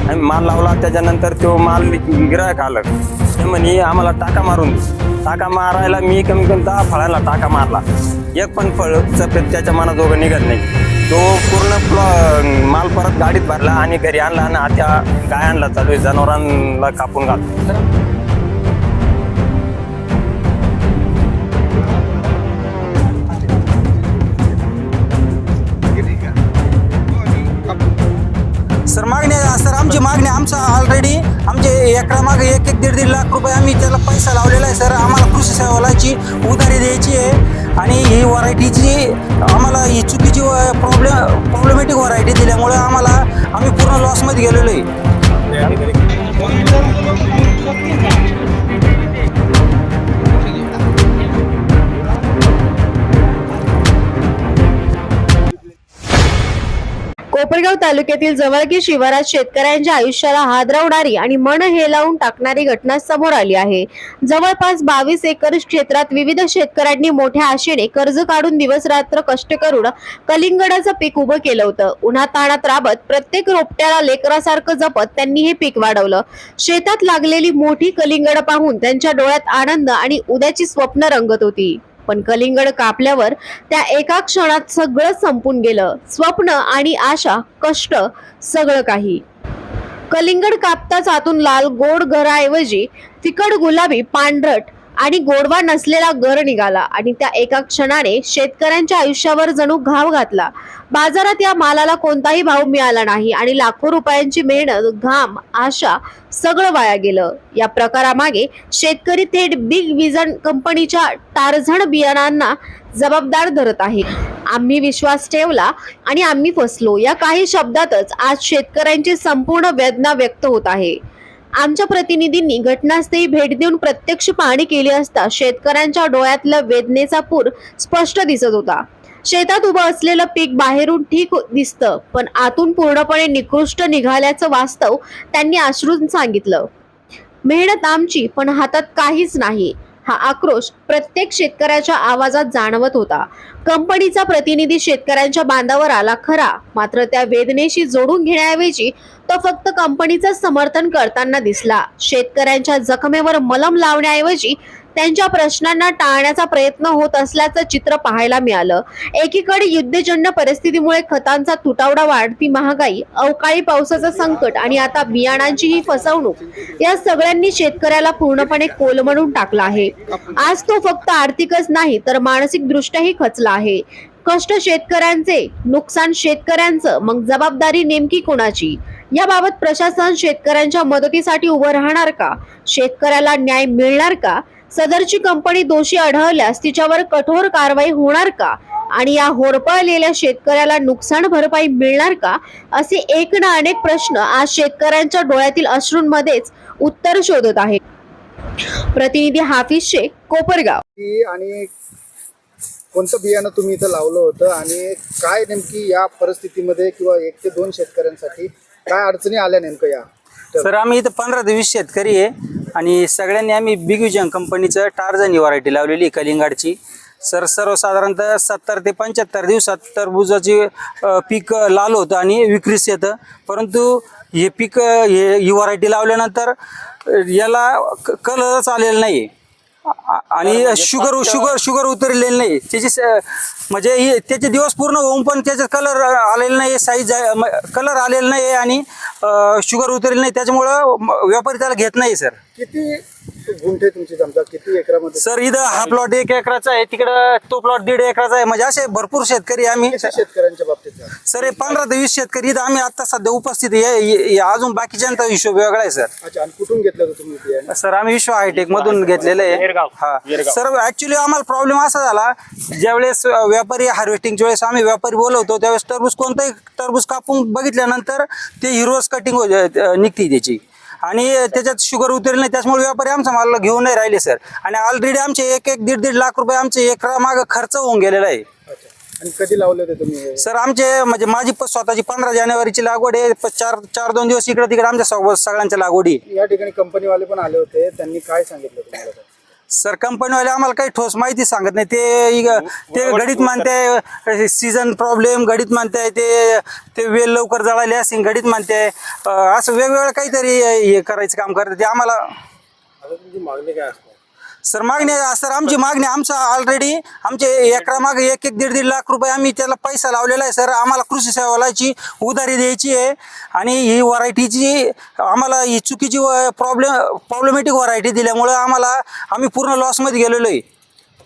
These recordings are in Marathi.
आम्ही माल लावला, त्याच्यानंतर तो माल गिरायक आलं, ते म्हणे आम्हाला टाका मारून दे. टाका मारायला मी कमी कमी 10 फळांना टाका मारला, एक पण फळ सफेद त्याच्या मनाजोगं निघत नाही. तो पूर्ण माल परत गाडीत भरला आणि घरी आणला आणि आता गायांना चालू आहे, जनावरांना कापून घालतो. सर आमची मागणी ऑलरेडी आमचे एकरामागे 1-1.5 लाख रुपये आम्ही त्याला पैसा लावलेला आहे. सर आम्हाला कृषी सेवालाची उधारी द्यायची आहे आणि ही व्हरायटीची आम्हाला ही चुकीची प्रॉब्लेमॅटिक व्हरायटी दिल्यामुळे आम्ही पूर्ण लॉसमध्ये गेलेलो आहे. कोपरगाव तालुक्यातील जवळगी शिवारात शेतकऱ्यांच्या आयुष्याला हादरवणारी आणि मन हेलावून टाकणारी घटना समोर आली आहे. जवळपास 22 एकर क्षेत्रात विविध शेतकऱ्यांनी मोठ्या आशेने कर्ज काढून दिवस रात्र कष्ट करून कलिंगडाचं पीक उभं केलं होतं. उन्हाताणात राबत प्रत्येक रोपट्याला लेकरासारखं जपत त्यांनी हे पीक वाढवलं. शेतात लागलेली मोठी कलिंगड पाहून त्यांच्या डोळ्यात आनंद आणि उद्याची स्वप्न रंगत होती. पण कलिंगड कापल्यावर त्या एका क्षणात सगळं संपून गेलं. स्वप्न आणि आशा, कष्ट, सगळं काही. कलिंगड कापताच आतून लाल गोड गराऐवजी फिकट गुलाबी, पांढरट आणि गोडवा नसलेला गर निघाला आणि त्या एका क्षणाने शेतकऱ्यांच्या आयुष्यावर जणू घाव घातला. बाजारात या मालाला कोणताही भाव मिळाला नाही आणि लाखो रुपयांची मेहनत, घाम, आशा सगळं वाया गेलं. या प्रकारामागे शेतकरी थेट बिग विजन कंपनीच्या टारझण बियाणांना जबाबदार धरत आहे. आम्ही विश्वास ठेवला आणि आम्ही फसलो, या काही शब्दातच आज शेतकऱ्यांची संपूर्ण वेदना व्यक्त होत आहे. आमच्या प्रतिनिधींनी घटनास्थळी भेट देऊन प्रत्यक्ष पाहणी केली असता शेतकऱ्यांच्या डोळ्यातला वेदनेचा पूर स्पष्ट दिसत होता. शेतात उभं असलेलं पीक बाहेरून ठीक दिसतं, पण आतून पूर्णपणे निकृष्ट निघाल्याचं वास्तव त्यांनी आश्रून सांगितलं. मेहनत आमची, पण हातात काहीच नाही, हा आक्रोश प्रत्येक शेतकऱ्याच्या आवाजात जाणवत होता. कंपनीचा प्रतिनिधी शेतकऱ्यांच्या बांधावर आला खरा, मात्र त्या वेदनेशी जोडून घेण्याऐवजी तो फक्त कंपनीचं समर्थन करताना दिसला. शेतकऱ्यांच्या जखमेवर मलम लावण्याऐवजी त्यांच्या प्रश्नांना टाळण्याचा प्रयत्न होत असल्याचं चित्र पाहायला मिळालं. एकीकडे युद्धजन्य परिस्थितीमुळे खतांचा तुटवडा, वाढती महागाई, अवकाळी पावसाचं संकट आणि आता बियाणांची ही फसवणूक, या सगळ्यांनी शेतकऱ्याला पूर्णपणे कोलमडून टाकला आहे. आज तो फक्त आर्थिकच नाही तर मानसिक दृष्ट्याही खचला आहे. कष्ट शेतकऱ्यांचे, नुकसान शेतकऱ्यांचं, मग जबाबदारी नेमकी कोणाची? याबाबत प्रशासन शेतकऱ्यांच्या मदतीसाठी उभं राहणार का? शेतकऱ्याला न्याय मिळणार का? सदरची कंपनी दोषी आढळल्यास तिच्यावर कठोर कारवाई होणार का? आणि या होरपळलेल्या शेतकऱ्याला नुकसान भरपाई मिळणार का? असे एक ना अनेक प्रश्न आज शेतकऱ्यांच्या डोळ्यातील अश्रूंमध्येच उत्तर शोधत आहेत. प्रतिनिधी हाफिज शेख, कोपरगाव. आणि कोणतं बियाणं तुम्ही इथं लावलं होतं आणि काय नेमकी या परिस्थितीमध्ये किंवा 1 ते 2 शेतकऱ्यांसाठी काय अडचणी आल्या नेमकं या? सर आम्ही इथं 15 ते 20 शेतकरी आहे आणि सगळ्यांनी आम्ही बिग विजन कंपनीचं टारझन ही व्हरायटी लावलेली कलिंगडची. सर सर्वसाधारणतः 70 ते 75 दिवसात टरबुजाची पीक लाल होतं आणि विक्रीस येतं. परंतु हे पीक ही व्हरायटी लावल्यानंतर याला कलरच आलेला नाही आणि शुगर उतरलेली नाही. त्याची म्हणजे त्याचे दिवस पूर्ण होऊन पण त्याचे कलर आलेला नाही, साईज कलर आलेला नाही आणि शुगर उतरलेली नाही. त्याच्यामुळं व्यापारी त्याला घेत नाही. सर किती गुंठे तुमची जमतात, किती एकरामध्ये? सर इथं हा प्लॉट 1 एकराचा आहे, तिकडं तो प्लॉट 1.5 एकराचा आहे. म्हणजे असे भरपूर शेतकरी आम्ही. शेतकऱ्यांच्या बाबतीत सर हे 15 ते 20 शेतकरी इथं आम्ही आता सध्या उपस्थित आहे. अजून बाकीच्यांचा हिशोब वेगळा आहे. सर अच्छा, आणि कुठून घेतलं तुम्ही बियाणं? सर आम्ही विश्व हायटेक मधून घेतलेलं आहे. हा सर ऍक्च्युली आम्हाला प्रॉब्लेम असा झाला, ज्यावेळेस व्यापारी हार्वेस्टिंगच्या वेळेस आम्ही व्यापारी बोलवतो त्यावेळेस टरबूज कोणतंही टरबूज कापून बघितल्यानंतर ते हिरवस कटिंग निघते त्याची आणि त्याच्यात शुगर उतरली नाही. त्याच्यामुळे व्यापारी आमचा माल घेऊन नाही राहिले. सर आणि ऑलरेडी आमचे 1-1.5 लाख रुपये आमचे एकरा मागे खर्च होऊन गेलेला आहे. आणि कधी लावले होते तुम्ही? सर आमचे म्हणजे माझी स्वतःची 15 जानेवारीची लागवड आहे. 4-2 दिवस इकडे तिकडे आमच्या सोबत सगळ्यांच्या लागवडी. या ठिकाणी कंपनीवाले पण आले होते, त्यांनी काय सांगितलं तुम्हाला? सर कंपनीवाले आम्हाला काही ठोस माहिती सांगत नाही. ते घडीत मानते सीझन प्रॉब्लेम, घडीत मानते ते वेल लवकर जळाले असेल, घडीत मानते असं वेगवेगळं काहीतरी हे करायचं काम करते ते आम्हाला. सर मागणी सर आमची मागणी ऑलरेडी आमचे एकरा मागे 1-1, 1.5 लाख रुपये आम्ही त्याला पैसा लावलेला आहे सर. आम्हाला कृषी सेवालाची उधारी द्यायची आहे आणि ही व्हरायटीची आम्हाला ही चुकीची प्रॉब्लेमॅटिक व्हरायटी दिल्यामुळं आम्ही पूर्ण लॉसमध्ये गेलेलो आहे.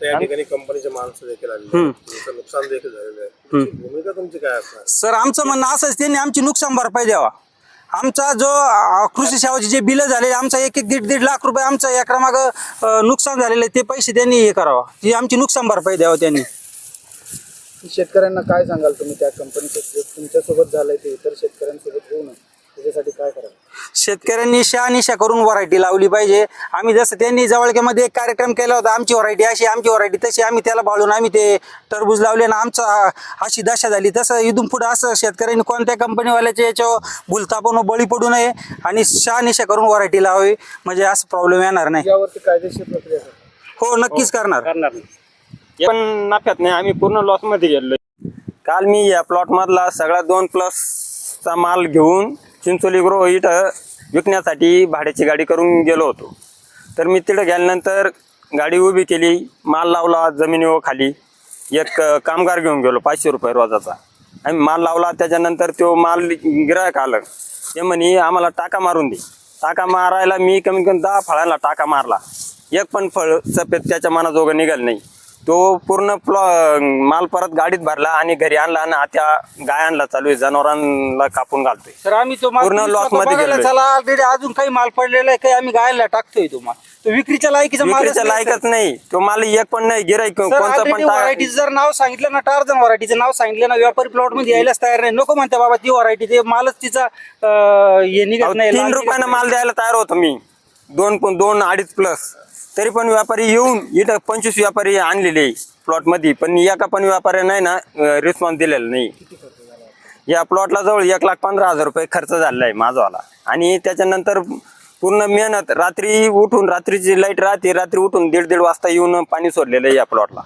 त्या ठिकाणी कंपनीचे माणसं देखील आले, तुमचं नुकसान देखील झालेलं आहे. तुमची भूमिका तुमची काय असणार? सर आमचं म्हणणं असंच, त्यांनी आमची नुकसान भरपाई द्यावा. आमचा जो कृषी सेवाचे जे बिलं झाले, आमचा 1-1, 1.5 लाख रुपये आमचं एकरामागं नुकसान झालेलं आहे, ते पैसे त्यांनी हे करावं, ती आमची नुकसान भरपाई द्यावं त्यांनी. शेतकऱ्यांना काय सांगाल तुम्ही त्या कंपनीचं जे तुमच्यासोबत झालंय ते इतर शेतकऱ्यांसोबत होऊ नये त्याच्यासाठी काय कराल? शेतकऱ्यांनी शहानिशा करून व्हरायटी लावली पाहिजे. आम्ही जसं त्यांनी जवळक्यामध्ये एक कार्यक्रम केला होता, आमची व्हरायटी अशी, आमची व्हरायटी तशी, आम्ही त्याला बाळून आम्ही ते टरबूज लावले ना, आमचा अशी दशा झाली. तसं इथून पुढे असं शेतकऱ्यांनी कोणत्या कंपनीवाल्याच्या याच्यावर भुलतापण बळी पडू नये आणि शहानिशा करून व्हरायटी लावावी, म्हणजे असं प्रॉब्लेम येणार नाही. यावरती कायदेशीर प्रक्रिया करा. हो नक्कीच करणार. पण नफ्यात नाही, आम्ही पूर्ण लॉसमध्ये गेलोय. काल मी या प्लॉट मधला सगळा 2+ माल घेऊन चिंचोली ग्रो इथं विकण्यासाठी भाड्याची गाडी करून गेलो होतो. तर मी तिथं गेल्यानंतर गाडी उभी केली, माल लावला जमिनीवर खाली. एक कामगार घेऊन गेलो 500 रुपये रोजाचा. आम्ही माल लावला, त्याच्यानंतर तो माल गिरायक आलं, ते म्हणे आम्हाला टाका मारून दे. टाका मारायला मी कमी कमी 10 फळांना टाका मारला, एक पण फळ सफेद त्याच्या मनाजोगं निघालं नाही. तो पूर्ण माल परत गाडीत भरला आणि घरी आणला आणि आता गायांना चालू आहे, जनावरांना कापून घालतोय. तर आम्ही तो माल पूर्ण लॉस मध्ये गेलोय. चला ऑलरेडी अजून काही माल पडलेला आहे, काही आम्ही गायला टाकतोय. तो माल तो विक्रीच्या लायकीचा माल विक्रीच्या लायकच नाही, तो माल एक पण नाही. गिराईक कोणतं पण व्हरायटीचं जर नाव सांगितलं ना, टार्झन व्हरायटीचं नाव सांगितलं ना, व्यापारी प्लॉट मध्ये यायलाच तयार नाही. नको म्हणते बाबा ती व्हरायटी, ते मालच तिचा हे निघत नाही. 3 रुपयानं माल द्यायला तयार होतो मी, 2-2.5+ तरी पण व्यापारी येऊन इथं 25 व्यापारी आणलेले प्लॉट मध्ये, पण एका पण व्यापारी नाही ना रिस्पॉन्स दिलेला नाही. या प्लॉटला जवळ 1,15,000 रुपये खर्च झालेला आहे माझावाला. आणि त्याच्यानंतर पूर्ण मेहनत, रात्री उठून, रात्रीची लाईट राहते, रात्री उठून 1:30 वाजता येऊन पाणी सोडलेलं आहे या प्लॉटला.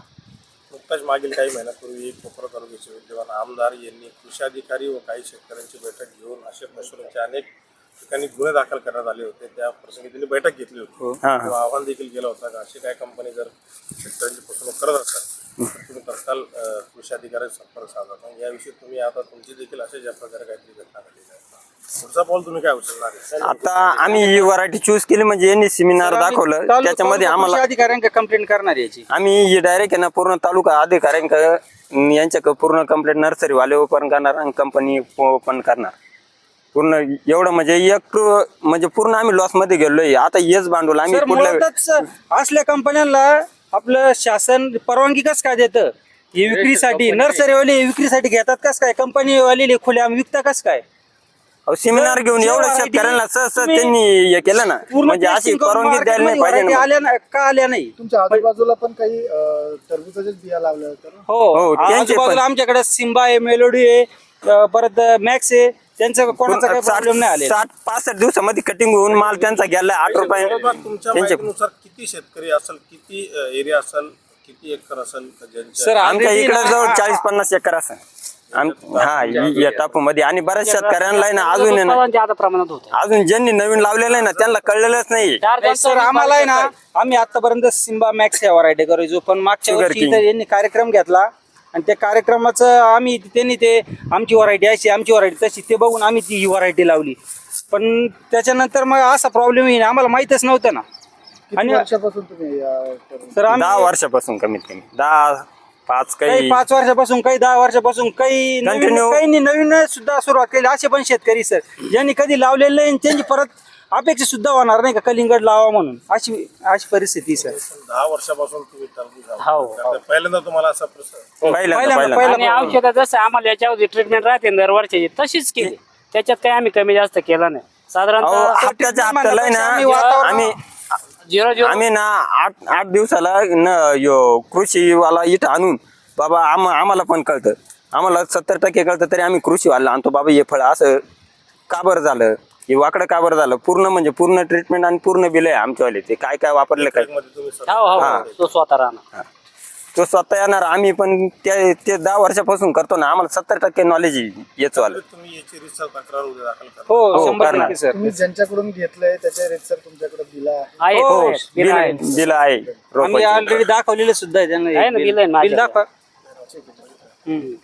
नुकताच मागील काही महिन्यापूर्वी कोपरा तालुक्याचे विद्यमान आमदार यांनी कृषी अधिकारी व काही शेतकऱ्यांची बैठक घेऊन अशा फसवणुकीचे अनेक ठिकाणी गुन्हे दाखल करण्यात आले होते. त्या प्रसंगी त्यांनी बैठक घेतली होती, आवाहन देखील केलं होतं का अशी काय कंपनी जर शेतकऱ्यांची फसवणूक करत असतात तर तुम्ही तत्काळ कृषी अधिकाऱ्यांचा संपर्क साधा. याविषयी तुम्ही आता तुमची देखील अशा ज्या प्रकारे काहीतरी घटना घडलेली आहे, पुढचा पाऊल तुम्ही काय उचलणार आहे? आता आम्ही ही व्हरायटी चूज केली म्हणजे यांनी सेमिनार दाखवलं, त्याच्यामध्ये आम्हाला अधिकाऱ्यांना कंप्लेंट करणार याची. आम्ही डायरेक्ट ना पूर्ण तालुका अधिकाऱ्यांकडे यांच्या पूर्ण कंप्लेंट नर्सरीवाले ओपन करणार आणि कंपनी ओपन करणार. पूर्ण एवढं म्हणजे पूर्ण आम्ही लॉस मध्ये गेलोय. आता हेच भांडवल आम्ही पुढल्या असल्या कंपन्यांना आपलं शासन परवानगी कस काय देतं ही विक्रीसाठी? नर्सरीवाले विक्रीसाठी घेतात कस काय? कंपनीवाले खुल्या विकता कस काय? सेमिनार घेऊन एवढं शेतकऱ्यांना त्यांनी हे केलं ना, म्हणजे अशी परवानगी द्यायला नाही पाहिजे ना. आल्या नाही. तुमच्या आजूबाजूला पण काही टरबूजाच्याच बिया लावल्या होत्या ना? हो आजूबाजूला आमच्याकडे सिम्बा आहे, मेलोडी आहे, परत मॅक्स आहे. त्यांचा कोणाचा काही प्रॉब्लेम नाही आले. 65 दिवसामध्ये कटिंग होऊन माल त्यांचा गेलाय 8 रुपये. तुमच्या माहितीनुसार किती शेतकरी असेल, किती एरिया असेल, किती एकर असेल सर? आमच्या इकडे जवळ 40-50 एकर असेल या टापू मध्ये. आणि बऱ्याच शेतकऱ्यांना आहे ना अजून ज्यांनी नवीन लावलेलं आहे ना त्यांना कळलेलंच नाही. सर आम्हाला आहे ना, आम्ही आतापर्यंत सिम्बा मॅक्स या व्हरायटी करायचो, पण मागच्या वर्षी यांनी कार्यक्रम घेतला आणि त्या कार्यक्रमाचं त्यांनी ते आमची व्हरायटी अशी, आमची व्हरायटी तशी, ते बघून आम्ही ती ही व्हरायटी लावली. पण त्याच्यानंतर मग असा प्रॉब्लेम येईल आम्हाला माहितच नव्हतं ना. आणि वर्षापासून तुम्ही सर 10 वर्षापासून कमीत कमी 10-5 काही 5 वर्षापासून, काही 10 वर्षापासून, काही नवीन सुद्धा सुरुवात केली. असे पण शेतकरी सर ज्यांनी कधी लावलेलं नाही त्यांची परत अपेक्षा सुद्धा होणार नाही का कलिंगड लावा म्हणून, अशी परिस्थिती सर. 10 वर्षापासून तुम्ही टरबूज पहिल्यांदा तुम्हाला असा प्रश्न? आणि औषध जसं आम्हाला याच्यावर ट्रीटमेंट राहते दरवर्षी तशीच केली, त्याच्यात काही आम्ही कमी जास्त केला नाही. साधारणतः हप्त्याच्या हप्त्याला आम्ही ना 8 दिवसाला कृषीवाला इथं आणून बाबा आम्हाला पण कळतं, आम्हाला 70% कळतं तरी आम्ही कृषीवाला आणतो बाबा हे फळ असं का बरं झालं, हे वाकडं का बरं झालं, पूर्ण म्हणजे पूर्ण ट्रीटमेंट आणि पूर्ण बिल आहे आमच्यावाले. ते काय काय वापरलं काय मध्ये तुम्ही हो तो स्वतः राहणार. तो स्वतः येणार. आम्ही पण ते 10 वर्षापासून करतो ना, आम्हाला 70% नॉलेज येतो आलं. तुम्ही याची रितसर तक्रार उद्या दाखल करा. हो हो, 100% करणार. सर. तुम्ही ज्यांच्याकडून घेतलंय त्याच्या रेटसर तुमच्याकडे दिला आहे? आहे, हो आहे, बिल आहे. बिल आहे आम्ही रोपाची. ऑलरेडी दाखवलेलं सुद्धा आहे त्यांना आहे ना, बिल आहे ना बिल माझ्याकडे. दाखवा. हम्म.